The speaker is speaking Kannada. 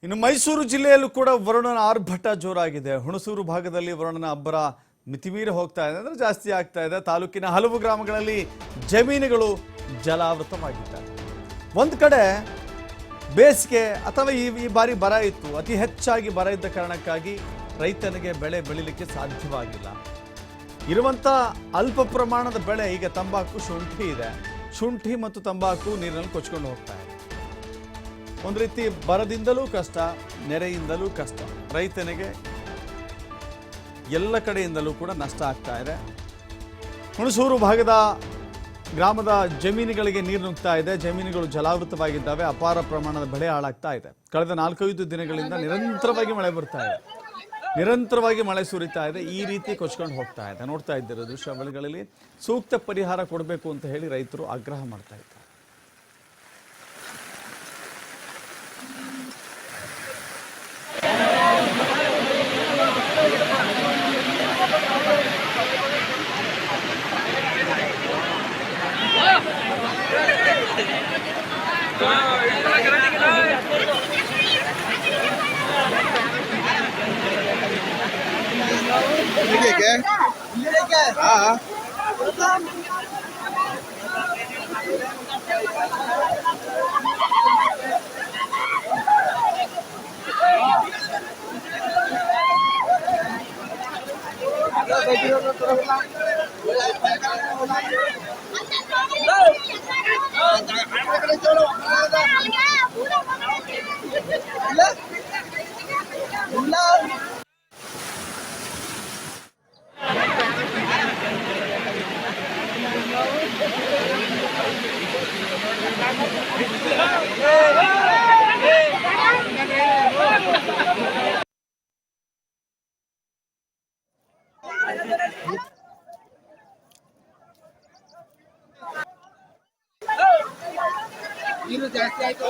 ಇನ್ನು ಮೈಸೂರು ಜಿಲ್ಲೆಯಲ್ಲೂ ಕೂಡ ವರುಣನ ಆರ್ಭಟ ಜೋರಾಗಿದೆ. ಹುಣಸೂರು ಭಾಗದಲ್ಲಿ ವರುಣನ ಅಬ್ಬರ ಮಿತಿಮೀರಿ ಹೋಗ್ತಾ ಇದೆ, ಅಂದ್ರೆ ಜಾಸ್ತಿ ಆಗ್ತಾ ಇದೆ. ತಾಲೂಕಿನ ಹಲವು ಗ್ರಾಮಗಳಲ್ಲಿ ಜಮೀನುಗಳು ಜಲಾವೃತವಾಗಿದ್ದಾವೆ. ಒಂದು ಕಡೆ ಬೇಸಿಗೆ ಅಥವಾ ಈ ಬಾರಿ ಬರ ಇತ್ತು, ಅತಿ ಹೆಚ್ಚಾಗಿ ಬರ ಇದ್ದ ಕಾರಣಕ್ಕಾಗಿ ರೈತನಿಗೆ ಬೆಳೆ ಬೆಳಿಲಿಕ್ಕೆ ಸಾಧ್ಯವಾಗಿಲ್ಲ. ಇರುವಂಥ ಅಲ್ಪ ಪ್ರಮಾಣದ ಬೆಳೆ ಈಗ ತಂಬಾಕು, ಶುಂಠಿ ಇದೆ. ಶುಂಠಿ ಮತ್ತು ತಂಬಾಕು ನೀರಿನಲ್ಲಿ ಕೊಚ್ಕೊಂಡು ಹೋಗ್ತಾ ಇದೆ. ಒಂದು ರೀತಿ ಬರದಿಂದಲೂ ಕಷ್ಟ, ನೆರೆಯಿಂದಲೂ ಕಷ್ಟ. ರೈತನಿಗೆ ಎಲ್ಲ ಕಡೆಯಿಂದಲೂ ಕೂಡ ನಷ್ಟ ಆಗ್ತಾ ಇದೆ. ಹುಣಸೂರು ಭಾಗದ ಗ್ರಾಮದ ಜಮೀನುಗಳಿಗೆ ನೀರು ನುಗ್ತಾ ಇದೆ. ಜಮೀನುಗಳು ಜಲಾವೃತವಾಗಿದ್ದಾವೆ. ಅಪಾರ ಪ್ರಮಾಣದ ಬೆಳೆ ಹಾಳಾಗ್ತಾ ಇದೆ. ಕಳೆದ 4-5 ದಿನಗಳಿಂದ ನಿರಂತರವಾಗಿ ಮಳೆ ಬರ್ತಾ ಇದೆ. ನಿರಂತರವಾಗಿ ಮಳೆ ಸುರಿತಾ ಇದೆ. ಈ ರೀತಿ ಕೊಚ್ಕೊಂಡು ಹೋಗ್ತಾ ಇದೆ. ನೋಡ್ತಾ ಇದ್ದೀರ ದೃಶ್ಯಾವಳಿಗಳಲ್ಲಿ. ಸೂಕ್ತ ಪರಿಹಾರ ಕೊಡಬೇಕು ಅಂತ ಹೇಳಿ ರೈತರು ಆಗ್ರಹ ಮಾಡ್ತಾ ಇದ್ದಾರೆ. ನೀರು ಜಾಸ್ತಿ ಆಯ್ತು.